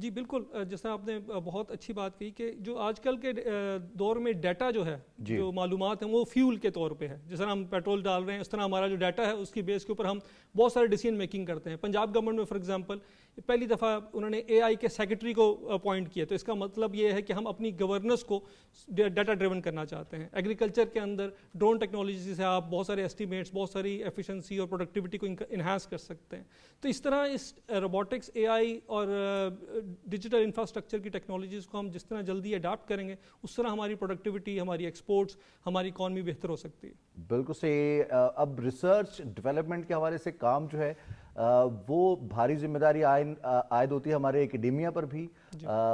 جی بالکل، جس طرح آپ نے بہت اچھی بات کہی کہ جو آج کل کے دور میں ڈیٹا جو ہے، جو معلومات ہیں وہ فیول کے طور پہ ہے. جس طرح ہم پیٹرول ڈال رہے ہیں اس طرح ہمارا جو ڈیٹا ہے اس کی بیس کے اوپر ہم بہت سارے ڈیسیژن میکنگ کرتے ہیں. پنجاب گورنمنٹ میں فار ایگزامپل پہلی دفعہ انہوں نے اے آئی کے سیکرٹری کو اپوائنٹ کیا, تو اس کا مطلب یہ ہے کہ ہم اپنی گورننس کو ڈیٹا ڈریون کرنا چاہتے ہیں. ایگریکلچر کے اندر ڈرون ٹیکنالوجی سے آپ بہت سارے ایسٹیمیٹس, بہت ساری ایفیشنسی اور پروڈکٹیوٹی کو انہانس کر سکتے ہیں. تو اس طرح اس روبوٹکس, اے آئی اور ڈیجیٹل انفراسٹرکچر کی ٹیکنالوجیز کو ہم جس طرح جلدی اڈاپٹ کریں گے اس طرح ہماری پروڈکٹیوٹی, ہماری ایکسپورٹس, ہماری اکانومی بہتر ہو سکتی ہے. بالکل صحیح. اب ریسرچ ڈیولپمنٹ کے حوالے سے کام جو ہے وہ بھاری ذمہ داری عائد ہوتی ہے ہمارے اکیڈیمیا پر بھی,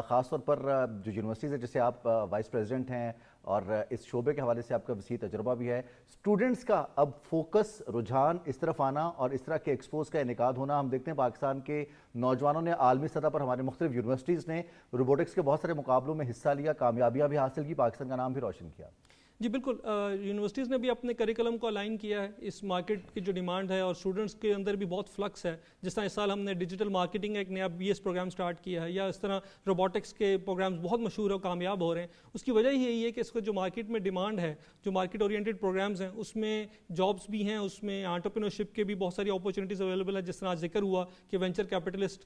خاص طور پر جو یونیورسٹیز ہے جسے آپ وائس پریزیڈنٹ ہیں اور اس شعبے کے حوالے سے آپ کا وسیع تجربہ بھی ہے. اسٹوڈنٹس کا اب فوکس, رجحان اس طرف آنا اور اس طرح کے ایکسپوز کا انعقاد ہونا, ہم دیکھتے ہیں پاکستان کے نوجوانوں نے عالمی سطح پر, ہمارے مختلف یونیورسٹیز نے روبوٹکس کے بہت سارے مقابلوں میں حصہ لیا, کامیابیاں بھی حاصل کی, پاکستان کا نام بھی روشن کیا. جی بالکل, یونیورسٹیز نے بھی اپنے کریکلم کو الائن کیا ہے اس مارکیٹ کی جو ڈیمانڈ ہے, اور اسٹوڈنٹس کے اندر بھی بہت فلکس ہے. جس طرح اس سال ہم نے ڈیجیٹل مارکیٹنگ کا ایک نیا BS پروگرام سٹارٹ کیا ہے, یا اس طرح روبوٹکس کے پروگرامز بہت مشہور اور کامیاب ہو رہے ہیں. اس کی وجہ یہی ہے کہ اس کو جو مارکیٹ میں ڈیمانڈ ہے, جو مارکیٹ اورینٹیڈ پروگرامز ہیں, اس میں جابس بھی ہیں, اس میں انٹرپرینورشپ کے بھی بہت ساری اپرچونیٹیز اویلیبل ہیں. جس طرح ذکر ہوا کہ وینچر کیپٹلسٹ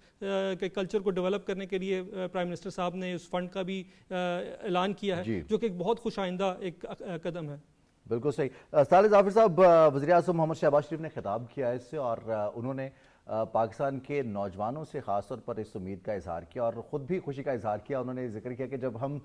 کے کلچر کو ڈیولپ کرنے کے لیے پرائم منسٹر صاحب نے اس فنڈ کا بھی اعلان کیا ہے, جو کہ ایک بہت خوش آئندہ ایک قدم ہے. بالکل صحیح. سالح ظافر صاحب, وزیر اعظم محمد شہباز شریف نے خطاب کیا اس سے, اور انہوں نے پاکستان کے نوجوانوں سے خاص طور پر اس امید کا اظہار کیا اور خود بھی خوشی کا اظہار کیا. انہوں نے ذکر کیا کہ جب ہم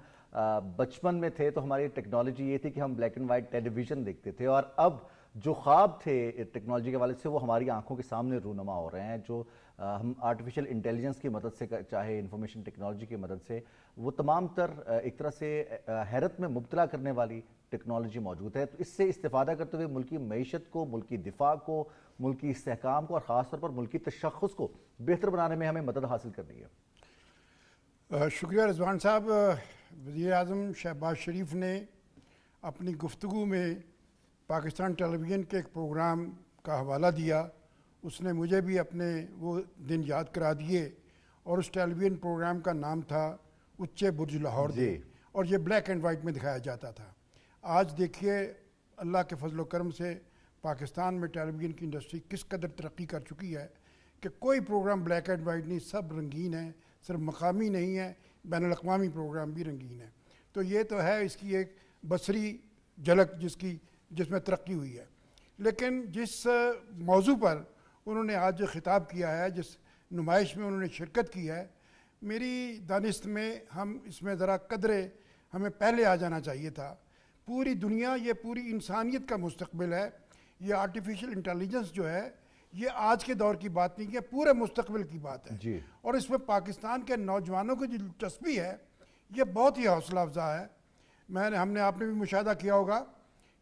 بچپن میں تھے تو ہماری ٹیکنالوجی یہ تھی کہ ہم black and white television دیکھتے تھے, اور اب جو خواب تھے ٹیکنالوجی کے حوالے سے وہ ہماری آنکھوں کے سامنے رونما ہو رہے ہیں. جو ہم آرٹیفیشیل انٹیلیجنس کی مدد سے, چاہے انفارمیشن ٹیکنالوجی کی مدد سے, وہ تمام تر ایک طرح سے حیرت میں مبتلا کرنے والی ٹیکنالوجی موجود ہے. تو اس سے استفادہ کرتے ہوئے ملکی معیشت کو, ملکی دفاع کو, ملکی استحکام کو اور خاص طور پر ملکی تشخص کو بہتر بنانے میں ہمیں مدد حاصل کرنی ہے. شکریہ رضوان صاحب. وزیر اعظم شہباز شریف نے اپنی گفتگو میں پاکستان ٹیلی ویژن کے ایک پروگرام کا حوالہ دیا. اس نے مجھے بھی اپنے وہ دن یاد کرا دیے, اور اس ٹیلی ویژن پروگرام کا نام تھا اچے برج لاہور دے, اور یہ بلیک اینڈ وائٹ میں دکھایا جاتا تھا. آج دیکھیے اللہ کے فضل و کرم سے پاکستان میں ٹیلی ویژن کی انڈسٹری کس قدر ترقی کر چکی ہے کہ کوئی پروگرام بلیک اینڈ وائٹ نہیں, سب رنگین ہے, صرف مقامی نہیں ہے, بین الاقوامی پروگرام بھی رنگین ہے. تو یہ تو ہے اس کی ایک بصری جھلک جس میں ترقی ہوئی ہے. لیکن جس موضوع پر انہوں نے آج خطاب کیا ہے, جس نمائش میں انہوں نے شرکت کی ہے, میری دانست میں ہم اس میں ذرا قدرے ہمیں پہلے آ جانا چاہیے تھا. پوری دنیا, یہ پوری انسانیت کا مستقبل ہے. یہ آرٹیفیشل انٹیلیجنس جو ہے یہ آج کے دور کی بات نہیں, یہ پورے مستقبل کی بات ہے. اور اس میں پاکستان کے نوجوانوں کی جو دلچسپی ہے یہ بہت ہی حوصلہ افزا ہے. ہم نے آپ نے بھی مشاہدہ کیا ہوگا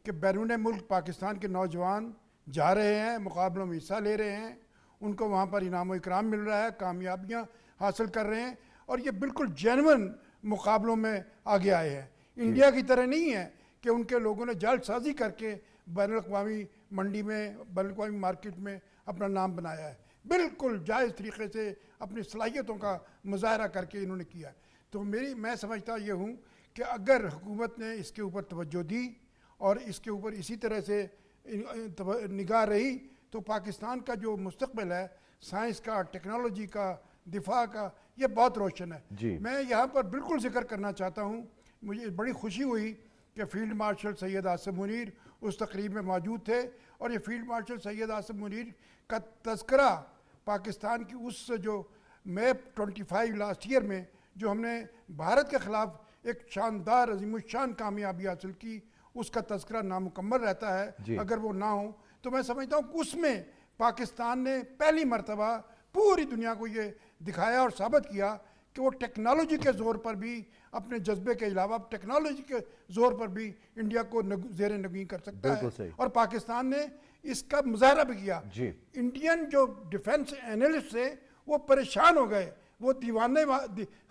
کہ بیرون ملک پاکستان کے نوجوان جا رہے ہیں, مقابلوں میں حصہ لے رہے ہیں, ان کو وہاں پر انعام و اکرام مل رہا ہے, کامیابیاں حاصل کر رہے ہیں, اور یہ بالکل جینون مقابلوں میں آگے آئے ہیں. انڈیا کی طرح نہیں ہے کہ ان کے لوگوں نے جال سازی کر کے بین الاقوامی منڈی میں, بین الاقوامی مارکیٹ میں اپنا نام بنایا ہے. بالکل جائز طریقے سے اپنی صلاحیتوں کا مظاہرہ کر کے انہوں نے کیا. تو میں سمجھتا یہ ہوں کہ اگر حکومت نے اس کے اوپر توجہ دی اور اس کے اوپر اسی طرح سے نگاہ رہی تو پاکستان کا جو مستقبل ہے سائنس کا, ٹیکنالوجی کا, دفاع کا, یہ بہت روشن ہے. میں یہاں پر بالکل ذکر کرنا چاہتا ہوں, مجھے بڑی خوشی ہوئی کہ فیلڈ مارشل سید آصف منیر اس تقریب میں موجود تھے, اور یہ فیلڈ مارشل سید آصف منیر کا تذکرہ پاکستان کی اس جو میپ 25 لاسٹ ایئر میں جو ہم نے بھارت کے خلاف ایک شاندار عظیم الشان کامیابی حاصل کی, اس کا تذکرہ نامکمل رہتا ہے اگر وہ نہ ہو. تو میں سمجھتا ہوں کہ اس میں پاکستان نے پہلی مرتبہ پوری دنیا کو یہ دکھایا اور ثابت کیا کہ وہ ٹیکنالوجی کے زور پر بھی, اپنے جذبے کے علاوہ ٹیکنالوجی کے زور پر بھی انڈیا کو زیر نگین کر سکتا ہے. اور پاکستان نے اس کا مظاہرہ بھی کیا. انڈین جو ڈیفنس اینالسٹ تھے وہ پریشان ہو گئے, وہ دیوانے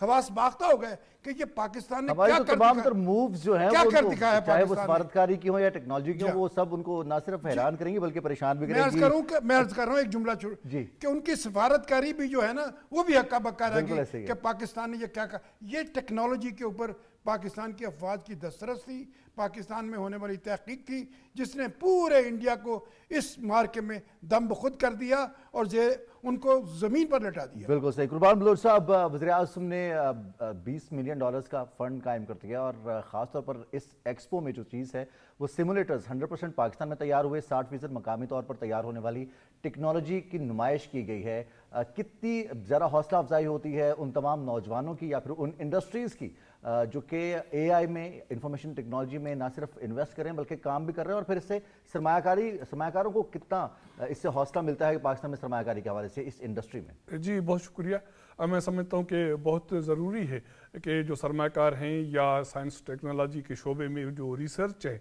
حواس باختہ ہو گئے کہ یہ پاکستان نے ہماری کیا تو کر تمام دکھایا، تر مووز جو ہیں کیا وہ کر دکھایا چاہے وہ پاکستان نے۔ سفارتکاری کی ہوں یا ٹیکنالوجی کی جی ہوں، وہ سب ان کو نہ صرف حیران کریں گی بلکہ پریشان بھی میں کریں عرض گی۔ میں عرض کر رہا ہوں ایک جملہ جی کہ ان کی سفارتکاری بھی جو ہے نا وہ بھی ہکا بکا رہ بالکل ایسے گئی ہی کہ ہے۔ پاکستان نے یہ کیا کہا۔ یہ ٹیکنالوجی کے اوپر پاکستان کی افواج کی دسترس تھی، پاکستان میں ہونے والی تحقیق تھی، جس نے پورے انڈیا کو اس مارکے میں دم بخود کر دیا اور ان کو زمین پر لٹا دیا۔ بالکل صحیح۔ قربان بلوچ صاحب، وزیر اعظم نے $20 ملین کا فنڈ قائم کر دیا، اور خاص طور پر اس ایکسپو میں جو چیز ہے وہ سیمولیٹرز 100% پاکستان میں تیار ہوئے، 60% مقامی طور پر تیار ہونے والی ٹیکنالوجی کی نمائش کی گئی ہے۔ کتنی زیادہ حوصلہ افزائی ہوتی ہے ان تمام نوجوانوں کی یا پھر ان انڈسٹریز کی جو کہ اے آئی میں، انفارمیشن ٹیکنالوجی میں نہ صرف انویسٹ کریں بلکہ کام بھی کر رہے ہیں، اور پھر اس سے سرمایہ کاروں کو کتنا اس سے حوصلہ ملتا ہے پاکستان میں سرمایہ کاری کے حوالے سے اس انڈسٹری میں؟ جی بہت شکریہ۔ میں سمجھتا ہوں کہ بہت ضروری ہے کہ جو سرمایہ کار ہیں یا سائنس ٹیکنالوجی کے شعبے میں جو ریسرچ ہے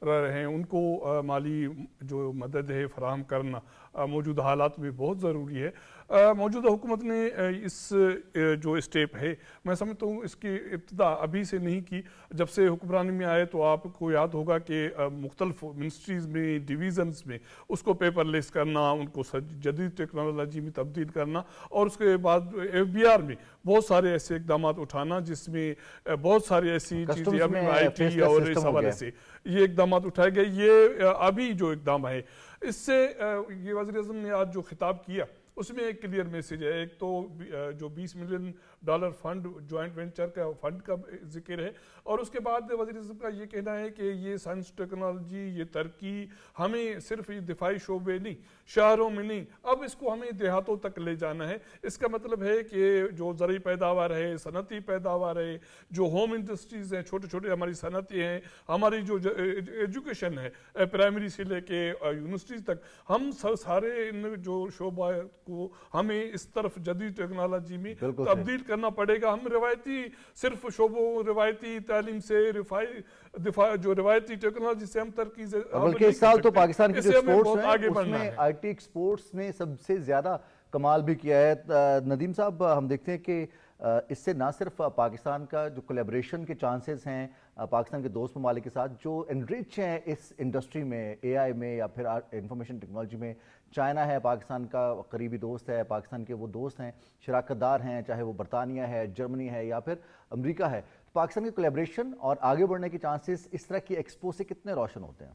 رہے ہیں ان کو مالی جو مدد ہے فراہم کرنا موجودہ حالات میں بہت ضروری ہے۔ موجودہ حکومت نے اس جو اسٹیپ ہے، میں سمجھتا ہوں اس کی ابتدا ابھی سے نہیں کی۔ جب سے حکمرانی میں آئے تو آپ کو یاد ہوگا کہ مختلف منسٹریز میں، ڈویژنز میں اس کو پیپر لیس کرنا، ان کو جدید ٹیکنالوجی میں تبدیل کرنا، اور اس کے بعد FBR میں بہت سارے ایسے اقدامات اٹھانا جس میں بہت ساری ایسی چیزیں ابھی IT اور اس حوالے سے یہ اقدامات اٹھائے گئے۔ یہ ابھی جو اقدام ہے اس سے یہ وزیر اعظم نے آج جو خطاب کیا اس میں ایک کلیئر میسیج ہے۔ ایک تو جو $20 ملین فنڈ، جوائنٹ وینچر کا فنڈ کا ذکر ہے، اور اس کے بعد وزیر اعظم کا یہ کہنا ہے کہ یہ سائنس ٹیکنالوجی، یہ ترقی ہمیں صرف دفاعی شعبے نہیں، شہروں میں نہیں، اب اس کو ہمیں دیہاتوں تک لے جانا ہے۔ اس کا مطلب ہے کہ جو زرعی پیداوار ہے، صنعتی پیداوار ہے، جو ہوم انڈسٹریز ہیں، چھوٹے چھوٹے ہماری صنعتیں ہیں، ہماری جو ایجوکیشن ہے پرائمری سے لے کے یونیورسٹیز تک، ہم سارے ان جو شعبہ کو ہمیں اس طرف جدید ٹیکنالوجی میں تبدیل کرنا پڑے گا۔ ہم روایتی صرف شعبوں، روایتی تعلیم سے، جو روایتی ٹیکنالوجی سے ہم ترکیز بلکہ اس سال تو پاکستان کی جو ایکسپورٹس ہیں اس میں IT ایکسپورٹس نے سب سے زیادہ کمال بھی کیا ہے۔ ندیم صاحب، ہم دیکھتے ہیں کہ اس سے نہ صرف پاکستان کا جو کولیبریشن کے چانسز ہیں پاکستان کے دوست ممالک کے ساتھ، جو انرچ ہیں اس انڈسٹری میں، AI میں یا پھر انفارمیشن ٹیکنالوجی میں، چائنا ہے پاکستان کا قریبی دوست ہے، پاکستان کے وہ دوست ہیں، شراکت دار ہیں، چاہے وہ برطانیہ ہے، جرمنی ہے یا پھر امریکہ ہے۔ پاکستان کی کولیبریشن اور آگے بڑھنے کے چانسز اس طرح کی ایکسپو سے کتنے روشن ہوتے ہیں؟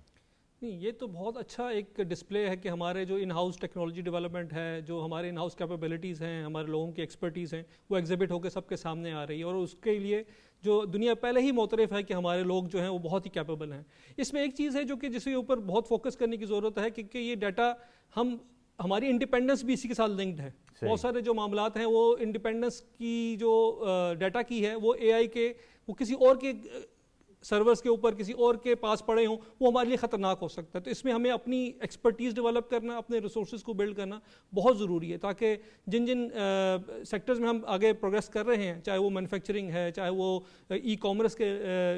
نہیں، یہ تو بہت اچھا ایک ڈسپلے ہے کہ ہمارے جو ان ہاؤس ٹیکنالوجی ڈیولپمنٹ ہے، جو ہمارے ان ہاؤس کیپیبلٹیز ہیں، ہمارے لوگوں کی ایکسپرٹیز ہیں، وہ ایگزیبٹ ہو کے سب کے سامنے آ رہی ہے، اور اس کے لیے جو دنیا پہلے ہی معترف ہے کہ ہمارے لوگ جو ہیں وہ بہت ہی کیپیبل ہیں۔ اس میں ایک چیز ہے جو کہ جس کے اوپر بہت فوکس کرنے کی ضرورت ہے، کیونکہ یہ ڈیٹا ہماری انڈیپینڈنس بھی اسی کے ساتھ لنکڈ ہے۔ بہت سارے جو معاملات ہیں وہ انڈیپینڈنس کی جو ڈیٹا کی ہے وہ AI کے، وہ کسی اور کے سرورز کے اوپر کسی اور کے پاس پڑے ہوں، وہ ہمارے لیے خطرناک ہو سکتا ہے۔ تو اس میں ہمیں اپنی ایکسپرٹیز ڈیولپ کرنا، اپنے ریسورسز کو بلڈ کرنا بہت ضروری ہے، تاکہ جن سیکٹرز میں ہم آگے پروگریس کر رہے ہیں، چاہے وہ مینوفیکچرنگ ہے، چاہے وہ ای کامرس کے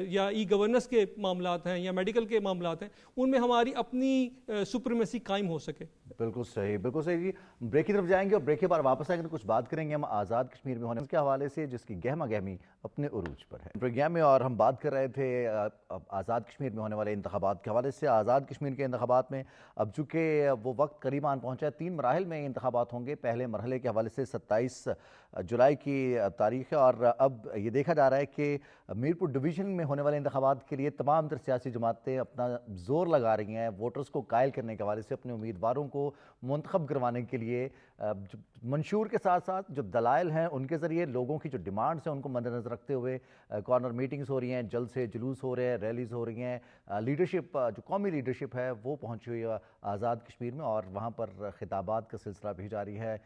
یا ای گورننس کے معاملات ہیں یا میڈیکل کے معاملات ہیں، ان میں ہماری اپنی سپریمیسی قائم ہو سکے۔ بالکل صحیح، بالکل صحیح جی۔ بریک کی طرف جائیں گے اور بریک کے بعد واپس آئیں گے تو کچھ بات کریں گے ہم آزاد کشمیر میں ہونے کے حوالے سے، جس کی گہما گہمی اپنے عروج پر ہے پروگرام میں، اور ہم بات کر رہے تھے آزاد کشمیر میں ہونے والے انتخابات کے حوالے سے۔ آزاد کشمیر کے انتخابات میں اب چونکہ وہ وقت قریب آن پہنچا ہے، 3 مراحل میں انتخابات ہوں گے۔ پہلے مرحلے کے حوالے سے 27 جولائی کی تاریخ ہے، اور اب یہ دیکھا جا رہا ہے کہ میرپور ڈویژن میں ہونے والے انتخابات کے لیے تمام تر سیاسی جماعتیں اپنا زور لگا رہی ہیں ووٹرز کو قائل کرنے کے حوالے سے، اپنے امیدواروں کو منتخب کروانے کے لیے منشور کے ساتھ ساتھ جو دلائل ہیں ان کے ذریعے لوگوں کی جو ڈیمانڈز ہیں ان کو مد نظر رکھتے ہوئے کارنر میٹنگز ہو رہی ہیں، جلد سے جلوس ہو رہے ہیں، ریلیز ہو رہی ہیں۔ لیڈرشپ، جو قومی لیڈرشپ ہے وہ پہنچی ہوئی ہے آزاد کشمیر میں، اور وہاں پر خطابات کا سلسلہ بھی جاری ہے۔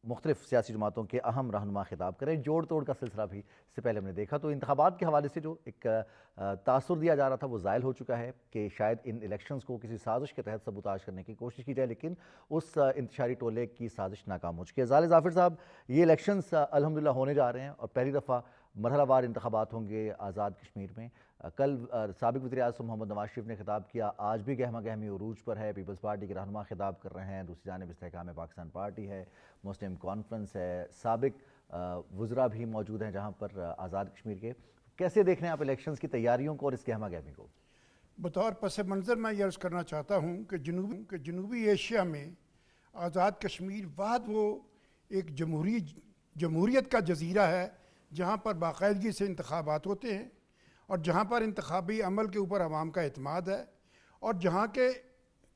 مختلف سیاسی جماعتوں کے اہم رہنما خطاب کریں، جوڑ توڑ کا سلسلہ بھی اس سے پہلے ہم نے دیکھا۔ تو انتخابات کے حوالے سے جو ایک تاثر دیا جا رہا تھا وہ زائل ہو چکا ہے کہ شاید ان الیکشنز کو کسی سازش کے تحت سبوتاژ کرنے کی کوشش کی جائے، لیکن اس انتشاری ٹولے کی سازش ناکام ہو چکی ہے۔ زال ظافر صاحب، یہ الیکشنز الحمدللہ ہونے جا رہے ہیں اور پہلی دفعہ مرحلہ وار انتخابات ہوں گے آزاد کشمیر میں. کل سابق وزیر اعظم محمد نواز شریف نے خطاب کیا, آج بھی گہما گہمی عروج پر ہے. پیپلز پارٹی کے رہنما خطاب کر رہے ہیں, دوسری جانب استحکام پاکستان پارٹی ہے, مسلم کانفرنس ہے, سابق وزراء بھی موجود ہیں جہاں پر آزاد کشمیر کے. کیسے دیکھ رہے ہیں آپ الیکشنز کی تیاریوں کو اور اس گہما گہمی کو؟ بطور پس منظر میں یہ عرض کرنا چاہتا ہوں کہ جنوبی ایشیا میں آزاد کشمیر واحد وہ ایک جمہوریت کا جزیرہ ہے جہاں پر باقاعدگی سے انتخابات ہوتے ہیں اور جہاں پر انتخابی عمل کے اوپر عوام کا اعتماد ہے, اور جہاں کے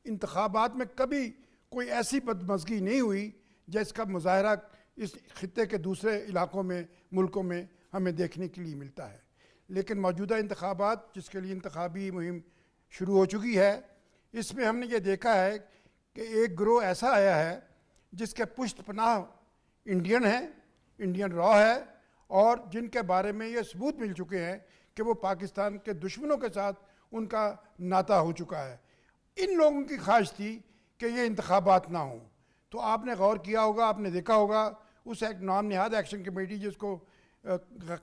انتخابات میں کبھی کوئی ایسی بدمزگی نہیں ہوئی جس کا مظاہرہ اس خطے کے دوسرے علاقوں میں, ملکوں میں ہمیں دیکھنے کے لیے ملتا ہے. لیکن موجودہ انتخابات جس کے لیے انتخابی مہم شروع ہو چکی ہے, اس میں ہم نے یہ دیکھا ہے کہ ایک گروہ ایسا آیا ہے جس کے پشت پناہ انڈین ہیں, انڈین را ہے, اور جن کے بارے میں یہ ثبوت مل چکے ہیں کہ وہ پاکستان کے دشمنوں کے ساتھ ان کا ناطہ ہو چکا ہے. ان لوگوں کی خواہش تھی کہ یہ انتخابات نہ ہوں. تو آپ نے غور کیا ہوگا, آپ نے دیکھا ہوگا اس ایک نام نہاد ایکشن کمیٹی جس کو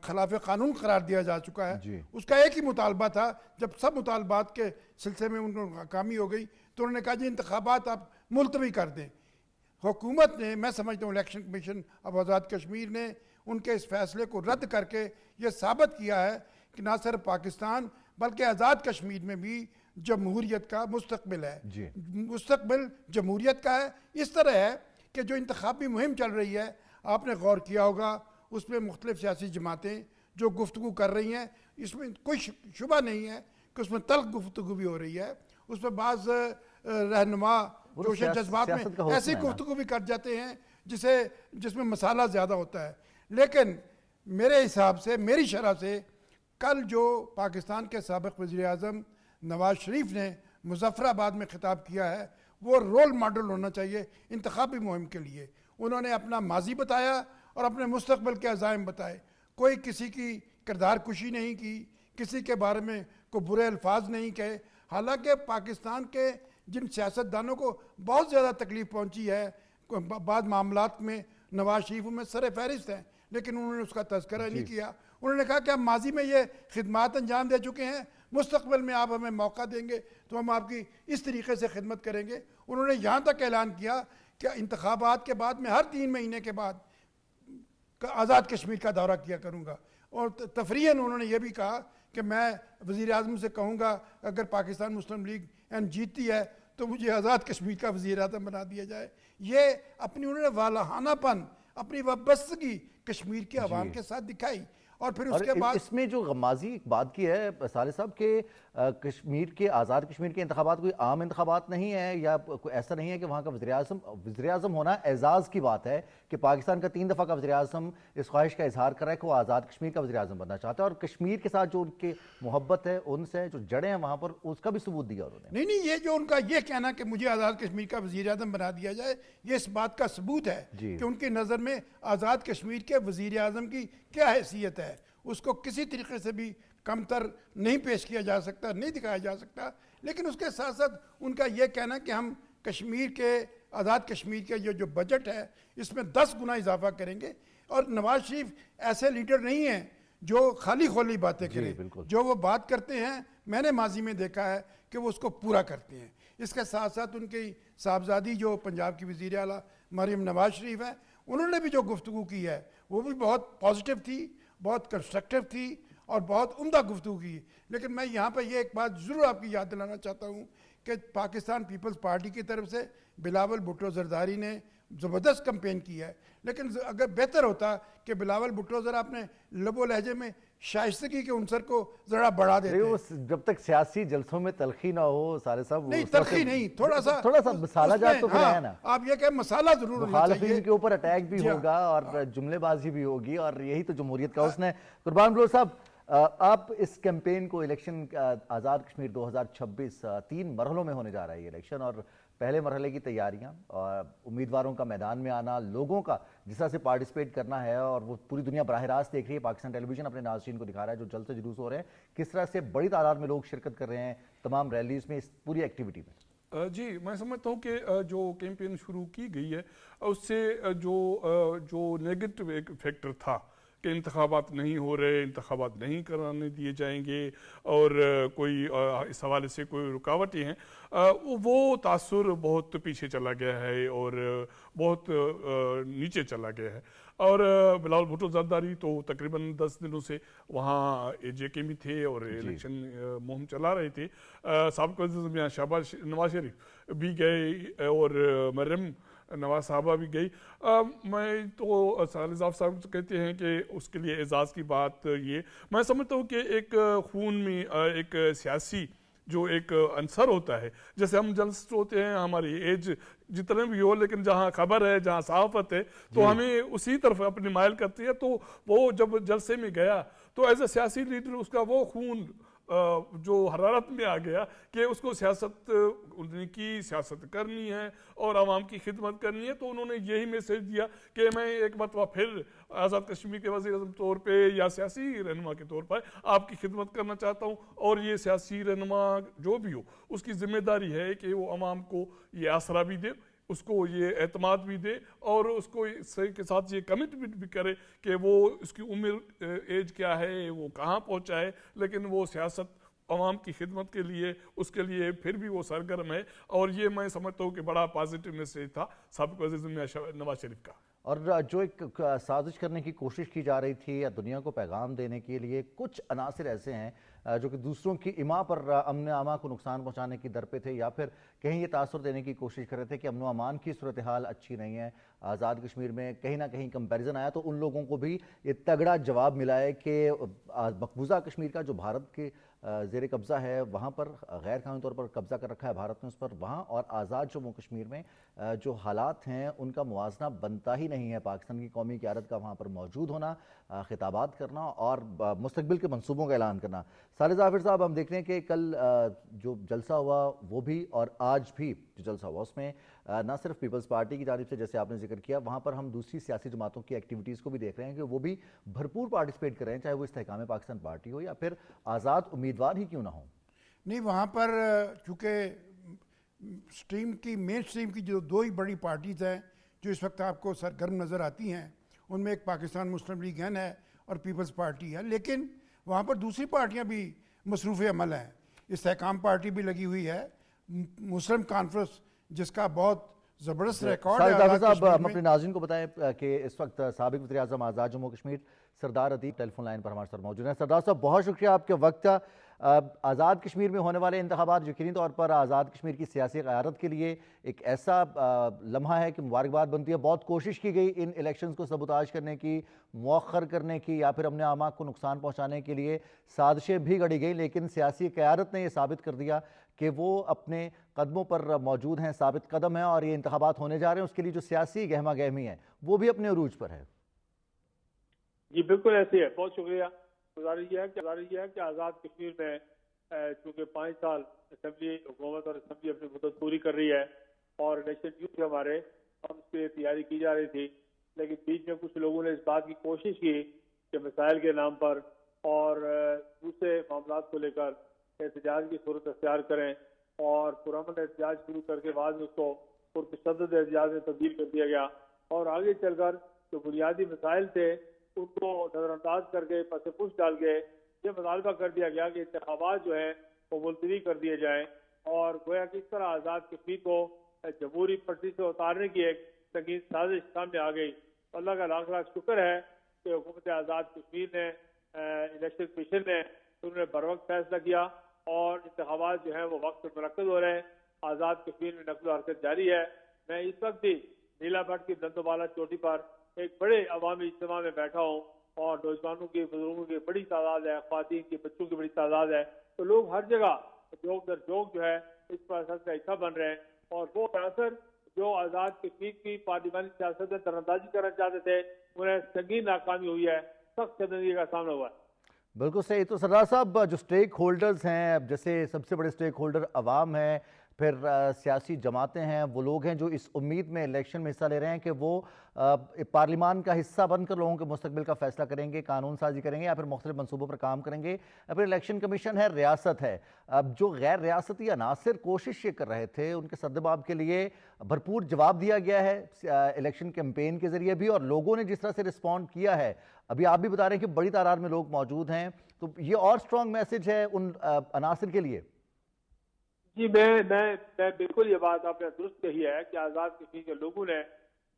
خلاف قانون قرار دیا جا چکا ہے, اس کا ایک ہی مطالبہ تھا. جب سب مطالبات کے سلسلے میں ان کو ناکامی ہو گئی تو انہوں نے کہا جی انتخابات آپ ملتوی کر دیں. حکومت نے, میں سمجھتا ہوں election commission of Azad Kashmir نے ان کے اس فیصلے کو رد کر کے یہ ثابت کیا ہے کہ نہ صرف پاکستان بلکہ آزاد کشمیر میں بھی جمہوریت کا مستقبل ہے. مستقبل جمہوریت کا ہے. اس طرح ہے کہ جو انتخابی مہم چل رہی ہے, آپ نے غور کیا ہوگا اس میں مختلف سیاسی جماعتیں جو گفتگو کر رہی ہیں, اس میں کوئی شبہ نہیں ہے کہ اس میں تلخ گفتگو بھی ہو رہی ہے. اس میں بعض رہنما جوش جذبات میں ایسی گفتگو بھی کر جاتے ہیں جس میں مسالہ زیادہ ہوتا ہے. لیکن میرے حساب سے, میری شرح سے, کل جو پاکستان کے سابق وزیر اعظم نواز شریف نے مظفر آباد میں خطاب کیا ہے وہ رول ماڈل ہونا چاہیے انتخابی مہم کے لیے. انہوں نے اپنا ماضی بتایا اور اپنے مستقبل کے عزائم بتائے. کوئی کسی کی کردار کشی نہیں کی, کسی کے بارے میں کوئی برے الفاظ نہیں کہے. حالانکہ پاکستان کے جن سیاستدانوں کو بہت زیادہ تکلیف پہنچی ہے بعض معاملات میں, نواز شریف میں سر فہرست ہیں, لیکن انہوں نے اس کا تذکرہ نہیں کیا. انہوں نے کہا کہ ہم ماضی میں یہ خدمات انجام دے چکے ہیں, مستقبل میں آپ ہمیں موقع دیں گے تو ہم آپ کی اس طریقے سے خدمت کریں گے. انہوں نے یہاں تک اعلان کیا کہ انتخابات کے بعد میں ہر 3 مہینے کے بعد آزاد کشمیر کا دورہ کیا کروں گا. اور تفریحاً انہوں نے یہ بھی کہا کہ میں وزیر اعظم سے کہوں گا اگر پاکستان مسلم لیگ جیتتی ہے تو مجھے آزاد کشمیر کا وزیر اعظم بنا دیا جائے. یہ اپنی انہوں نے والہانہ پن, اپنی وابستگی کشمیر کے عوام کے ساتھ دکھائی. اور پھر اس کے بعد اس میں جو غمازی بات کی ہے صالح صاحب کہ کشمیر کے, آزاد کشمیر کے انتخابات کوئی عام انتخابات نہیں ہے, یا کوئی ایسا نہیں ہے کہ وہاں کا وزیر اعظم ہونا اعزاز کی بات ہے کہ پاکستان کا 3 دفعہ کا وزیر اعظم اس خواہش کا اظہار کر رہا ہے کہ وہ آزاد کشمیر کا وزیر اعظم بننا چاہتا ہے, اور کشمیر کے ساتھ جو ان کی محبت ہے, ان سے جو جڑیں ہیں وہاں پر, اس کا بھی ثبوت دیا انہوں نے. نہیں, یہ جو ان کا یہ کہنا کہ مجھے آزاد کشمیر کا وزیر اعظم بنا دیا جائے, یہ اس بات کا ثبوت ہے کہ ان کی نظر میں آزاد کشمیر کے وزیر اعظم کی کیا حیثیت ہے. اس کو کسی طریقے سے بھی کم تر نہیں پیش کیا جا سکتا, نہیں دکھایا جا سکتا. لیکن اس کے ساتھ ساتھ ان کا یہ کہنا کہ ہم کشمیر کے, آزاد کشمیر کے جو بجٹ ہے اس میں 10 گنا اضافہ کریں گے. اور نواز شریف ایسے لیڈر نہیں ہیں جو خالی خولی باتیں کریں. جو وہ بات کرتے ہیں میں نے ماضی میں دیکھا ہے کہ وہ اس کو پورا کرتے ہیں. اس کے ساتھ ساتھ ان کی صاحبزادی جو پنجاب کی وزیر اعلیٰ مریم نواز شریف ہے, انہوں نے بھی جو گفتگو کی ہے وہ بھی بہت پازیٹیو تھی, بہت کنسٹرکٹیو تھی اور بہت عمدہ گفتگو کی. لیکن میں یہاں پہ یہ ایک بات ضرور آپ کی یاد دلانا چاہتا ہوں کہ پاکستان پیپلز پارٹی کی طرف سے بلاول بھٹو زرداری نے زبردست کمپین کی ہے. لیکن اگر بہتر ہوتا کہ بلاول بھٹو ذرا اپنے لب و لہجے میں شائستگی کے عنصر کو ذرا بڑھا دیتے. جب تک سیاسی جلسوں میں تلخی نہ ہو صالح صاحب, نہیں تلخی نہیں, تھوڑا سا مسالہ جات تو پھر ہے نا. آپ یہ کہ مسالہ ضرور ہونا چاہیے. مخالفین کے اوپر اٹیک بھی ہوگا اور جملے بازی بھی ہوگی, اور یہی تو جمہوریت کا حسن ہے. قربان بلوچ صاحب, آپ اس کیمپین کو, الیکشن آزاد کشمیر 2026 3 مرحلوں میں ہونے جا رہا ہے یہ الیکشن, اور پہلے مرحلے کی تیاریاں, اور امیدواروں کا میدان میں آنا, لوگوں کا جس طرح سے پارٹیسپیٹ کرنا ہے, اور وہ پوری دنیا براہ راست دیکھ رہی ہے. پاکستان ٹیلی ویژن اپنے ناظرین کو دکھا رہا ہے جو جلسے جلوس ہو رہے ہیں, کس طرح سے بڑی تعداد میں لوگ شرکت کر رہے ہیں تمام ریلیز میں, اس پوری ایکٹیویٹی میں. جی میں سمجھتا ہوں کہ جو کیمپین شروع کی گئی ہے اس سے جو نیگیٹو ایک فیکٹر تھا کہ انتخابات نہیں ہو رہے، انتخابات نہیں کرانے دیے جائیں گے اور کوئی اس حوالے سے کوئی رکاوٹیں ہیں، وہ تاثر بہت پیچھے چلا گیا ہے اور بہت نیچے چلا گیا ہے. اور بلاول بھٹو زرداری تو تقریباً 10 دنوں سے وہاں جے کے میں تھے اور الیکشن مہم چلا رہے تھے. سابق وزیر اعظم شہباز نواز شریف بھی گئے اور مریم نواز صاحبہ بھی گئی. میں تو سالزاف صاحب کہتے ہیں کہ اس کے لیے اعزاز کی بات یہ میں سمجھتا ہوں کہ ایک خون میں ایک سیاسی جو ایک عنصر ہوتا ہے، جیسے ہم جرنلسٹ ہوتے ہیں، ہماری ایج جتنے بھی ہو، لیکن جہاں خبر ہے، جہاں صحافت ہے تو ہمیں اسی طرف اپنی مائل کرتی ہے. تو وہ جب جلسے میں گیا تو ایز اے سیاسی لیڈر اس کا وہ خون جو حرارت میں آ گیا کہ اس کو سیاست کی سیاست کرنی ہے اور عوام کی خدمت کرنی ہے. تو انہوں نے یہی میسیج دیا کہ میں ایک مرتبہ پھر آزاد کشمیر کے وزیر اعظم طور پہ یا سیاسی رہنما کے طور پر آپ کی خدمت کرنا چاہتا ہوں، اور یہ سیاسی رہنما جو بھی ہو اس کی ذمہ داری ہے کہ وہ عوام کو یہ آسرا بھی دے، اس کو یہ اعتماد بھی دے اور اس کو کے ساتھ یہ کمٹمنٹ بھی کرے کہ وہ اس کی عمر ایج کیا ہے، وہ کہاں پہنچا ہے، لیکن وہ سیاست عوام کی خدمت کے لیے اس کے لیے پھر بھی وہ سرگرم ہے. اور یہ میں سمجھتا ہوں کہ بڑا پازیٹیو میسیج تھا سابق وزیر اعظم نواز شریف کا. اور جو ایک سازش کرنے کی کوشش کی جا رہی تھی یا دنیا کو پیغام دینے کے لیے، کچھ عناصر ایسے ہیں جو کہ دوسروں کی اما پر امن امان کو نقصان پہنچانے کی در پہ تھے، یا پھر کہیں یہ تاثر دینے کی کوشش کر رہے تھے کہ امن و امان کی صورتحال اچھی نہیں ہے. آزاد کشمیر میں کہیں نہ کہیں کمپیریزن آیا تو ان لوگوں کو بھی یہ تگڑا جواب ملا ہے کہ مقبوضہ کشمیر کا جو بھارت کے زیر قبضہ ہے، وہاں پر غیر قانونی طور پر قبضہ کر رکھا ہے بھارت نے اس پر، وہاں اور آزاد جموں کشمیر میں جو حالات ہیں ان کا موازنہ بنتا ہی نہیں ہے. پاکستان کی قومی قیادت کا وہاں پر موجود ہونا، خطابات کرنا اور مستقبل کے منصوبوں کا اعلان کرنا. صالح ظافر صاحب، ہم دیکھ رہے ہیں کہ کل جو جلسہ ہوا وہ بھی اور آج بھی جو جلسہ ہوا اس میں نہ صرف پیپلز پارٹی کی جانب سے جیسے آپ نے ذکر کیا، وہاں پر ہم دوسری سیاسی جماعتوں کی ایکٹیویٹیز کو بھی دیکھ رہے ہیں کہ وہ بھی بھرپور پارٹیسپیٹ کر رہے ہیں، چاہے وہ استحکام پاکستان پارٹی ہو یا پھر آزاد امیدوار ہی کیوں نہ ہوں. نہیں، وہاں پر چونکہ سٹریم کی مین سٹریم کی جو دو ہی بڑی پارٹیز ہیں جو اس وقت آپ کو سرگرم نظر آتی ہیں، ان میں ایک پاکستان مسلم لیگ این ہے اور پیپلز پارٹی ہے، لیکن وہاں پر دوسری پارٹیاں بھی مصروف عمل ہیں. استحکام پارٹی بھی لگی ہوئی ہے، مسلم کانفرنس جس کا بہت زبردست ریکارڈ ہے. صاحب، ہم اپنے ناظرین کو بتائیں کہ اس وقت سابق وزیر اعظم آزاد جموں کشمیر سردار ادیب ٹیلی فون لائن پر ہمارے ساتھ موجود ہیں. سردار صاحب، بہت شکریہ آپ کے وقت کا. آزاد کشمیر میں ہونے والے انتخابات یقینی طور پر آزاد کشمیر کی سیاسی قیادت کے لیے ایک ایسا لمحہ ہے کہ مبارکباد بنتی ہے. بہت کوشش کی گئی ان الیکشنز کو سبوتاژ کرنے کی، مؤخر کرنے کی یا پھر امن امان کو نقصان پہنچانے کے لیے سازشیں بھی گھڑی گئی، لیکن سیاسی قیادت نے یہ ثابت کر دیا کہ وہ اپنے قدموں پر موجود ہیں، ثابت قدم ہیں، اور یہ انتخابات ہونے جا رہے ہیں اس کے لیے جو سیاسی گہما گہمی ہے وہ بھی اپنے عروج پر ہے. جی بالکل ایسے ہے. بہت شکریہ. گزارش یہ ہے کہ آزاد کشمیر میں چونکہ 5 سال اسمبلی حکومت اور اسمبلی اپنی مدت پوری کر رہی ہے اور الیکشن ڈیو تھے ہمارے، ہم اس کے لیے تیاری کی جا رہی تھی، لیکن بیچ میں کچھ لوگوں نے اس بات کی کوشش کی کہ مسائل کے نام پر اور دوسرے معاملات کو لے کر احتجاج کی صورت اختیار کریں، اور پرامن احتجاج شروع کر کے بعد میں اس کو پرتشدد احتجاج میں تبدیل کر دیا گیا، اور آگے چل کر جو بنیادی مسائل تھے ان کو نظر انداز کر کے پس پش ڈال کے یہ مطالبہ کر دیا گیا کہ انتخابات جو ہیں وہ ملتوی کر دیے جائیں، اور گویا کہ اس طرح آزاد کشمیر کو جمہوری پٹری سے اتارنے کی ایک سنگین سازش سامنے آ گئی. اللہ کا لاکھ لاکھ شکر ہے کہ حکومت آزاد کشمیر نے، الیکشن کمیشن نے، انہوں نے بر وقت فیصلہ کیا اور انتخابات جو ہیں وہ وقت پر منعقد ہو رہے ہیں. آزاد کشمیر میں نقل و حرکت جاری ہے. میں اس وقت بھی نیلا بٹ کی دندوالا چوٹی پر ایک بڑے عوامی اجتماع میں بیٹھا ہوں، اور نوجوانوں کی، بزرگوں کی بڑی تعداد ہے، خواتین کی، بچوں کی بڑی تعداد ہے. تو لوگ ہر جگہ جوک در جوک جو ہے اس پروسیس کا حصہ بن رہے ہیں، اور وہ عناصر جو آزاد کشمیر کی پارلیمانی سیاست میں در اندازی کرنا چاہتے تھے انہیں سنگین ناکامی ہوئی ہے، سخت شرمندگی کا سامنا ہوا ہے. بالکل صحیح. تو سردار صاحب، جو سٹیک ہولڈرز ہیں، جیسے سب سے بڑے سٹیک ہولڈر عوام ہیں، پھر سیاسی جماعتیں ہیں، وہ لوگ ہیں جو اس امید میں الیکشن میں حصہ لے رہے ہیں کہ وہ پارلیمان کا حصہ بن کر لوگوں کے مستقبل کا فیصلہ کریں گے، قانون سازی کریں گے یا پھر مختلف منصوبوں پر کام کریں گے. پھر الیکشن کمیشن ہے، ریاست ہے. اب جو غیر ریاستی عناصر کوشش یہ کر رہے تھے ان کے سدباب کے لیے بھرپور جواب دیا گیا ہے الیکشن کیمپین کے ذریعے بھی، اور لوگوں نے جس طرح سے رسپونڈ کیا ہے، ابھی آپ بھی بتا رہے ہیں کہ بڑی تعداد میں لوگ موجود ہیں، تو یہ اور سٹرونگ میسج ہے ان عناصر کے لیے. جی میں بالکل یہ بات آپ نے درست کہی ہے کہ آزاد کشمیر کے لوگوں نے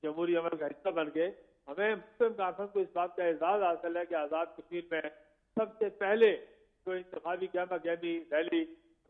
جمہوری عمل کا حصہ بن کے ہمیں مسلم کانفرنس کو اس بات کا اعزاز حاصل ہے کہ آزاد کشمیر میں سب سے پہلے جو انتخابی گہما گہمی ریلی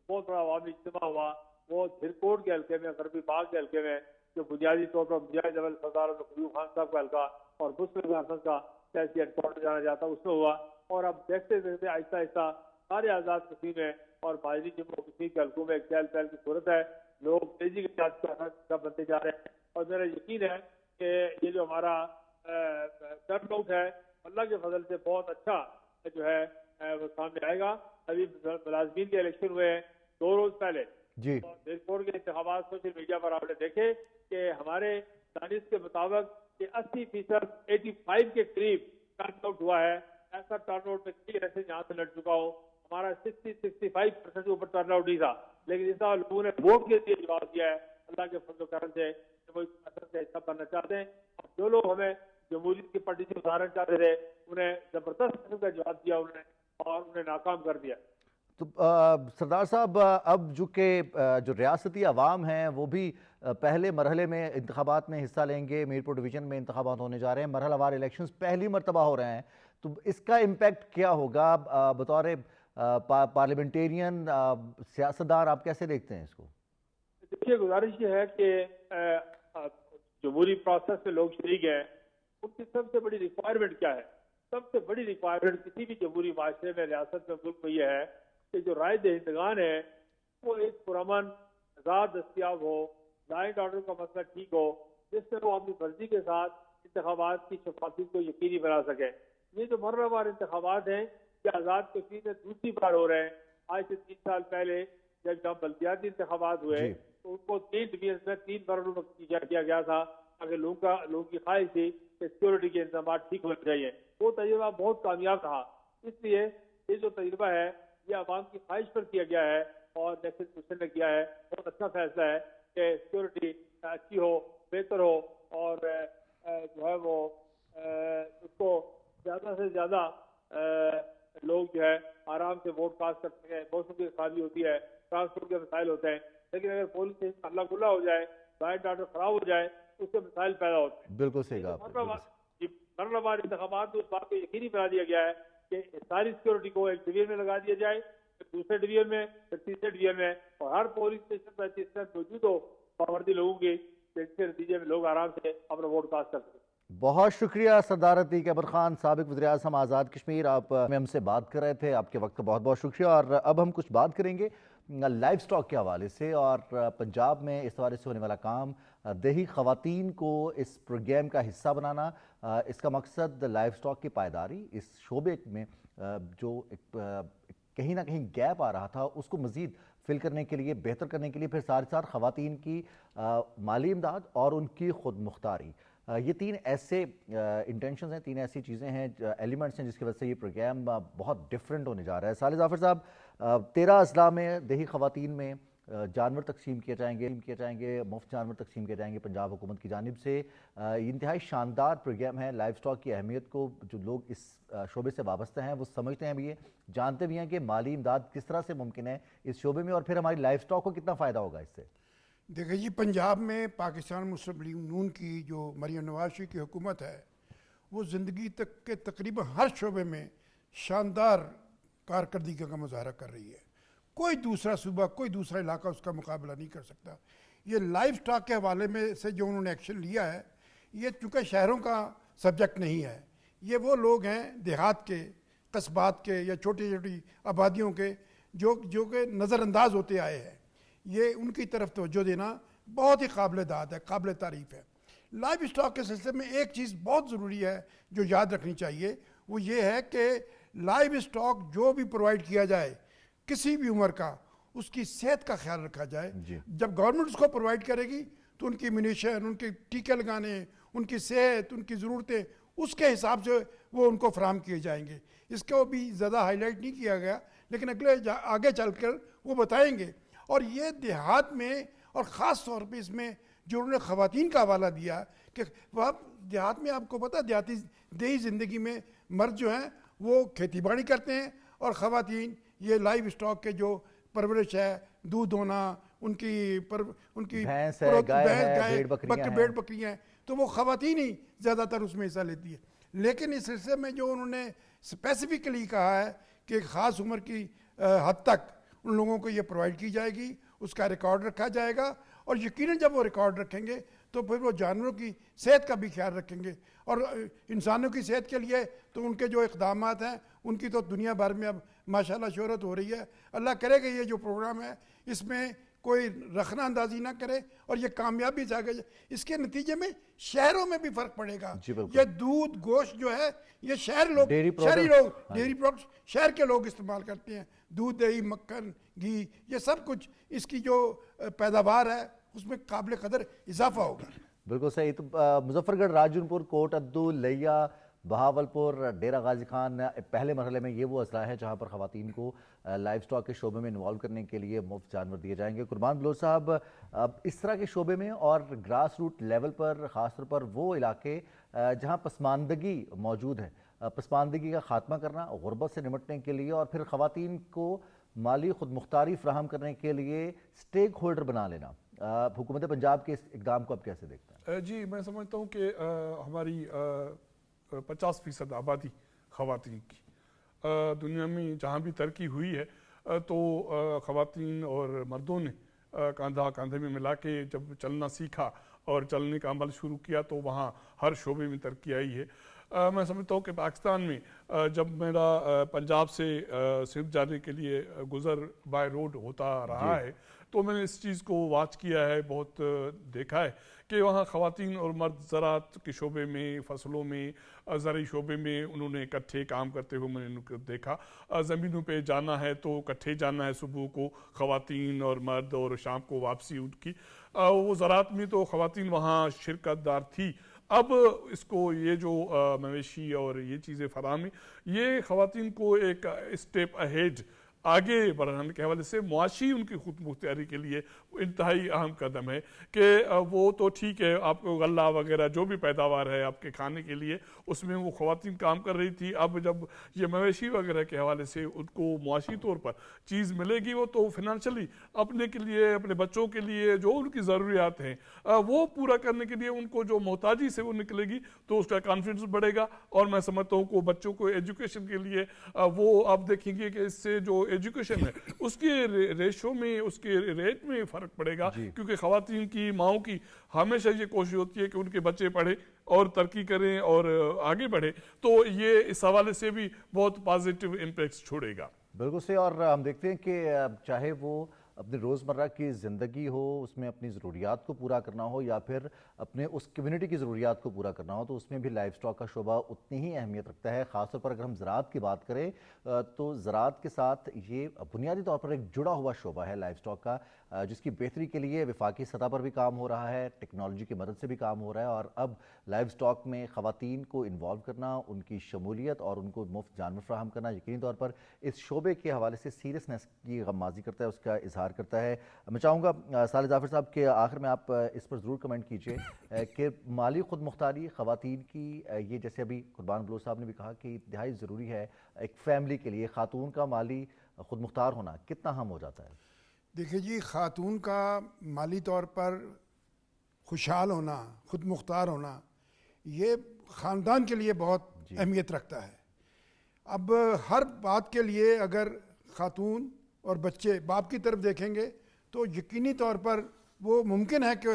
بہت بڑا عوامی اجتماع ہوا وہ دھرکوٹ کے حلقے میں، غربی باغ کے حلقے میں، جو بنیادی طور پر مجاہد اول سردار قیوم خان صاحب کا حلقہ اور مسلم کانفرنس کا سیاسی ہیڈ کوارٹر جانا جاتا اس میں ہوا. اور اب دیکھتے دیکھتے آہستہ آہستہ سارے آزاد کشمیر میں اور باہری جموں کشمیر کے حلقوں میں ایک چہل پہل کی صورت ہے. لوگ تیزی کے ساتھ بنتے جا رہے ہیں اور میرا یقین ہے کہ یہ جو ہمارا ٹرن آؤٹ ہے اللہ کے فضل سے بہت اچھا جو ہے وہ سامنے آئے گا. ابھی ملازمین کے الیکشن ہوئے ہیں 2 روز پہلے جی ریکارڈ کے انتخابات سوشل میڈیا پر آپ نے دیکھے کہ ہمارے دانش کے مطابق کہ 80% 85 کے قریب ٹرن آؤٹ ہوا ہے. ایسا ٹرن آؤٹ میں کئی ایسے جہاں سے لڑ چکا ہوں، ہمارا 60-65% کے اوپر ٹرن آؤٹ ہی تھا، لیکن اس طرح لوگوں نے ووٹ کے لیے جواب دیا ہے اللہ کے فضل و کرم سے کہ وہ اس اثر سے حصہ بننا چاہتے ہیں. جو لوگ ہمیں جمہوریت کی پارٹی سے اتارنا چاہتے تھے انہیں زبردست قسم کا جواب دیا انہوں نے اور انہیں ناکام کر دیا. تو سردار صاحب اب جو ریاستی عوام ہیں وہ بھی پہلے مرحلے میں انتخابات میں حصہ لیں گے. میرپور ڈویژن میں انتخابات ہونے جا رہے ہیں، مرحلہ وار الیکشنز پہلی مرتبہ ہو رہے ہیں، تو اس کا امپیکٹ کیا ہوگا بطور پارلیمنٹیرین سیاستدار؟ آپ کیسے دیکھتے ہیں اس کو؟ دیکھیے گزارش یہ ہے کہ جمہوری پروسیس میں لوگ شریک ہیں، ان کی سب سے بڑی ریکوائرمنٹ کیا ہے؟ سب سے بڑی ریکوائرمنٹ کسی بھی جمہوری معاشرے میں، ریاست میں، ملک میں یہ ہے کہ جو رائے دہندگان ہیں وہ ایک پرامن آزاد دستیاب ہو، لا اینڈ آرڈر کا مسئلہ ٹھیک ہو، جس سے وہ اپنی مرضی کے ساتھ انتخابات کی شفافیت کو یقینی بنا سکے. یہ جو مرحلہ وار انتخابات ہیں یہ آزاد کشمیر میں دوسری بار ہو رہے ہیں. آج سے 3 سال پہلے جب جہاں بلدیاتی انتخابات ہوئے تو ان کو 3 ڈویژن میں 3 مرحلوں میں کیا گیا تھا تاکہ لوگوں کی خواہش تھی کہ سیکورٹی کے انتظامات ٹھیک ہونے چاہیے. وہ تجربہ بہت کامیاب رہا، اس لیے یہ جو تجربہ ہے یہ عوام کی خواہش پر کیا گیا ہے اور الیکشن کمیشن نے کیا ہے. بہت اچھا فیصلہ ہے کہ سیکورٹی اچھی ہو، بہتر ہو اور جو ہے وہ اس کو زیادہ سے زیادہ لوگ جو ہے آرام سے ووٹ کاسٹ کر سکیں. موسم کی خرابی ہوتی ہے، ٹرانسپورٹ کے مسائل ہوتے ہیں، لیکن اگر پولنگ اسٹیشن اللہ کھلا ہو جائے، لائٹ آرڈر خراب ہو جائے تو اس سے مسائل پیدا ہوتے ہیں. بالکل صحیح کہا. مرحلہ وار انتخابات میں اس بات کو یقینی بنا دیا گیا ہے کہ ساری سیکورٹی کو ایک ڈویژن میں لگا دیا جائے، پھر دوسرے ڈویژن میں، پھر تیسرے ڈویژن میں، اور ہر پولنگ اسٹیشن پر اس طرح موجود ہو پابندی لوگوں کی جس کے نتیجے میں لوگ آرام سے اپنا ووٹ کاسٹ کر سکیں. بہت شکریہ سردار عتیق احمد خان، سابق وزیر اعظم آزاد کشمیر. آپ ہم سے بات کر رہے تھے، آپ کے وقت کا بہت بہت شکریہ. اور اب ہم کچھ بات کریں گے لائف سٹاک کے حوالے سے، اور پنجاب میں اس حوالے سے ہونے والا کام دیہی خواتین کو اس پروگرام کا حصہ بنانا. اس کا مقصد لائف سٹاک کی پائیداری، اس شعبے میں جو کہیں نہ کہیں گیپ آ رہا تھا اس کو مزید فل کرنے کے لیے، بہتر کرنے کے لیے، پھر ساتھ ساتھ خواتین کی مالی امداد اور ان کی خود مختاری. یہ 3 ایسے انٹینشنز ہیں، 3 ایسی چیزیں ہیں، ایلیمنٹس ہیں جس کی وجہ سے یہ پروگرام بہت ڈیفرنٹ ہونے جا رہا ہے. صالح ظافر صاحب، 13 اضلاع میں دیہی خواتین میں جانور تقسیم کیے جائیں گے، مفت جانور تقسیم کیے جائیں گے پنجاب حکومت کی جانب سے. یہ انتہائی شاندار پروگرام ہے. لائف سٹاک کی اہمیت کو جو لوگ اس شعبے سے وابستہ ہیں وہ سمجھتے ہیں بھی، یہ جانتے بھی ہیں کہ مالی امداد کس طرح سے ممکن ہے اس شعبے میں، اور پھر ہماری لائف سٹاک کو کتنا فائدہ ہوگا اس سے. دیکھیں جی، پنجاب میں پاکستان مسلم لیگ نون کی جو مریم نواز شریف کی حکومت ہے وہ زندگی تک کے تقریباً ہر شعبے میں شاندار کارکردگی کا مظاہرہ کر رہی ہے. کوئی دوسرا صوبہ، کوئی دوسرا علاقہ اس کا مقابلہ نہیں کر سکتا. یہ لائف سٹاک کے حوالے میں سے جو انہوں نے ایکشن لیا ہے، یہ چونکہ شہروں کا سبجیکٹ نہیں ہے، یہ وہ لوگ ہیں دیہات کے، قصبات کے یا چھوٹی چھوٹی آبادیوں کے جو کہ نظر انداز ہوتے آئے ہیں. یہ ان کی طرف توجہ دینا بہت ہی قابل داد ہے، قابل تعریف ہے. لائف سٹاک کے سلسلے میں ایک چیز بہت ضروری ہے جو یاد رکھنی چاہیے، وہ یہ ہے کہ لائف سٹاک جو بھی پرووائڈ کیا جائے کسی بھی عمر کا، اس کی صحت کا خیال رکھا جائے. جی. جب گورنمنٹ اس کو پرووائڈ کرے گی تو ان کی امیونیشن، ان کے ٹیکے لگانے، ان کی صحت، ان کی ضرورتیں اس کے حساب سے وہ ان کو فراہم کیے جائیں گے. اس کو بھی زیادہ ہائی لائٹ نہیں کیا گیا، لیکن آگے چل کر وہ بتائیں گے. اور یہ دیہات میں، اور خاص طور پہ اس میں جو انہوں نے خواتین کا حوالہ دیا کہ وہ دیہات میں، آپ کو پتہ دیہی زندگی میں مرد جو ہیں وہ کھیتی باڑی کرتے ہیں، اور خواتین یہ لائیو اسٹاک کے جو پرورش ہے، دودھ دونا، ان کی بھینس ہے، گائے ہے، بھیڑ بکریاں ہیں، تو وہ خواتین ہی زیادہ تر اس میں حصہ لیتی ہے. لیکن اس سلسلے میں جو انہوں نے اسپیسیفکلی کہا ہے کہ ایک خاص عمر کی حد تک ان لوگوں کو یہ پرووائڈ کی جائے گی، اس کا ریکارڈ رکھا جائے گا. اور یقیناً جب وہ ریکارڈ رکھیں گے تو پھر وہ جانوروں کی صحت کا بھی خیال رکھیں گے. اور انسانوں کی صحت کے لیے تو ان کے جو اقدامات ہیں ان کی تو دنیا بھر میں اب ماشاءاللہ شہرت ہو رہی ہے. اللہ کرے کہ یہ جو پروگرام ہے اس میں کوئی رخنہ اندازی نہ کرے اور یہ کامیابی سے آگے جائے. اس کے نتیجے میں شہروں میں بھی فرق پڑے گا. یہ دودھ گوشت جو ہے یہ شہری لوگ ڈیری پروڈکٹس شہر کے لوگ استعمال کرتے ہیں. دودھ، دہی، مکھن، گھی، یہ سب کچھ اس کی جو پیداوار ہے اس میں قابل قدر اضافہ ہوگا. بالکل صحیح. تو مظفر گڑھ، راجن پور، کوٹ ادو، لیا، بہاول پور، ڈیرہ غازی خان پہلے مرحلے میں یہ وہ اضلاع ہے جہاں پر خواتین کو لائف سٹاک کے شعبے میں انوالو کرنے کے لیے مفت جانور دیے جائیں گے. قربان بلوچ صاحب، اس طرح کے شعبے میں اور گراس روٹ لیول پر، خاص طور پر وہ علاقے جہاں پسماندگی موجود ہے، پسماندگی کا خاتمہ کرنا، غربت سے نمٹنے کے لیے، اور پھر خواتین کو مالی خود مختاری فراہم کرنے کے لیے سٹیک ہولڈر بنا لینا، حکومت پنجاب کے اس اقدام کو اب کیسے دیکھتا ہے؟ جی، میں سمجھتا ہوں کہ ہماری 50% آبادی خواتین کی دنیا میں جہاں بھی ترقی ہوئی ہے تو خواتین اور مردوں نے کاندھا کاندھے میں ملا کے جب چلنا سیکھا اور چلنے کا عمل شروع کیا تو وہاں ہر شعبے میں ترقی آئی ہے. میں سمجھتا ہوں کہ پاکستان میں جب میرا پنجاب سے سندھ جانے کے لیے گزر بائی روڈ ہوتا رہا ہے تو میں نے اس چیز کو واچ کیا ہے، بہت دیکھا ہے کہ وہاں خواتین اور مرد زراعت کے شعبے میں، فصلوں میں، زرعی شعبے میں انہوں نے اکٹھے کام کرتے ہوئے میں نے ان کو دیکھا. زمینوں پہ جانا ہے تو اکٹھے جانا ہے، صبح کو خواتین اور مرد، اور شام کو واپسی ان کی. وہ زراعت میں تو خواتین وہاں شرکت دار تھی. اب اس کو یہ جو مویشی اور یہ چیزیں فراہمی، یہ خواتین کو ایک اسٹیپ اہیڈ آگے بڑھانے کے حوالے سے معاشی ان کی خود مختاری کے لیے انتہائی اہم قدم ہے کہ وہ تو ٹھیک ہے، آپ کو غلہ وغیرہ جو بھی پیداوار ہے آپ کے کھانے کے لیے اس میں وہ خواتین کام کر رہی تھی. اب جب یہ مویشی وغیرہ کے حوالے سے ان کو معاشی طور پر چیز ملے گی، وہ تو فنانشلی اپنے کے لیے، اپنے بچوں کے لیے جو ان کی ضروریات ہیں وہ پورا کرنے کے لیے ان کو جو محتاجی سے وہ نکلے گی تو اس کا کانفیڈنس بڑھے گا. اور میں سمجھتا ہوں کہ بچوں کو ایجوکیشن کے لیے وہ آپ دیکھیں گے کہ اس سے جو ایجوکیشن ہے اس کے ریشو میں، اس کے ریٹ میں فرق پڑے گا. کیونکہ خواتین کی، ماؤں کی ہمیشہ یہ کوشش ہوتی ہے کہ ان کے بچے پڑھیں اور ترقی کریں اور آگے بڑھیں، تو یہ اس حوالے سے بھی بہت پازیٹیو امپیکٹس چھوڑے گا. بالکل صحیح. اور ہم دیکھتے ہیں کہ چاہے وہ اپنی روزمرہ کی زندگی ہو، اس میں اپنی ضروریات کو پورا کرنا ہو، یا پھر اپنے اس کمیونٹی کی ضروریات کو پورا کرنا ہو، تو اس میں بھی لائف سٹاک کا شعبہ اتنی ہی اہمیت رکھتا ہے. خاص طور پر اگر ہم زراعت کی بات کریں تو زراعت کے ساتھ یہ بنیادی طور پر ایک جڑا ہوا شعبہ ہے لائف سٹاک کا، جس کی بہتری کے لیے وفاقی سطح پر بھی کام ہو رہا ہے، ٹیکنالوجی کی مدد سے بھی کام ہو رہا ہے. اور اب لائف سٹاک میں خواتین کو انوالو کرنا، ان کی شمولیت اور ان کو مفت جانور فراہم کرنا یقینی طور پر اس شعبے کے حوالے سے سیریسنس کی غمازی کرتا ہے، اس کا اظہار کرتا ہے. میں چاہوں گا صالح ظافر صاحب کے آخر میں آپ اس پر ضرور کمنٹ کیجئے کہ مالی خود مختاری خواتین کی، یہ جیسے ابھی قربان بلوچ صاحب نے بھی کہا کہ انتہائی ضروری ہے ایک فیملی کے لیے، خاتون کا مالی خود مختار ہونا کتنا اہم ہو جاتا ہے؟ دیکھیں جی، خاتون کا مالی طور پر خوشحال ہونا، خود مختار ہونا، یہ خاندان کے لیے بہت اہمیت رکھتا ہے. اب ہر بات کے لیے اگر خاتون اور بچے باپ کی طرف دیکھیں گے تو یقینی طور پر وہ ممکن ہے کہ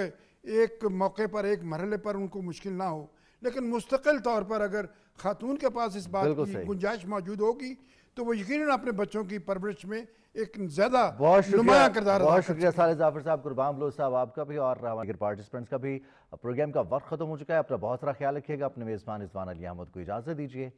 ایک موقع پر، ایک مرحلے پر ان کو مشکل نہ ہو، لیکن مستقل طور پر اگر خاتون کے پاس اس بات کی گنجائش موجود ہوگی تو وہ یقیناً اپنے بچوں کی پرورش میں ایک زیادہ نمایاں کردار. بہت شکریہ صالح ظافر صاحب، قربان بلوچ صاحب آپ کا بھی، اور ہمارے پارٹیسپینٹس کا بھی. پروگرام کا وقت ختم ہو چکا ہے. اپنا بہت سارا خیال رکھیے گا. اپنے میزبان رضوان علی احمد کو اجازت دیجیے.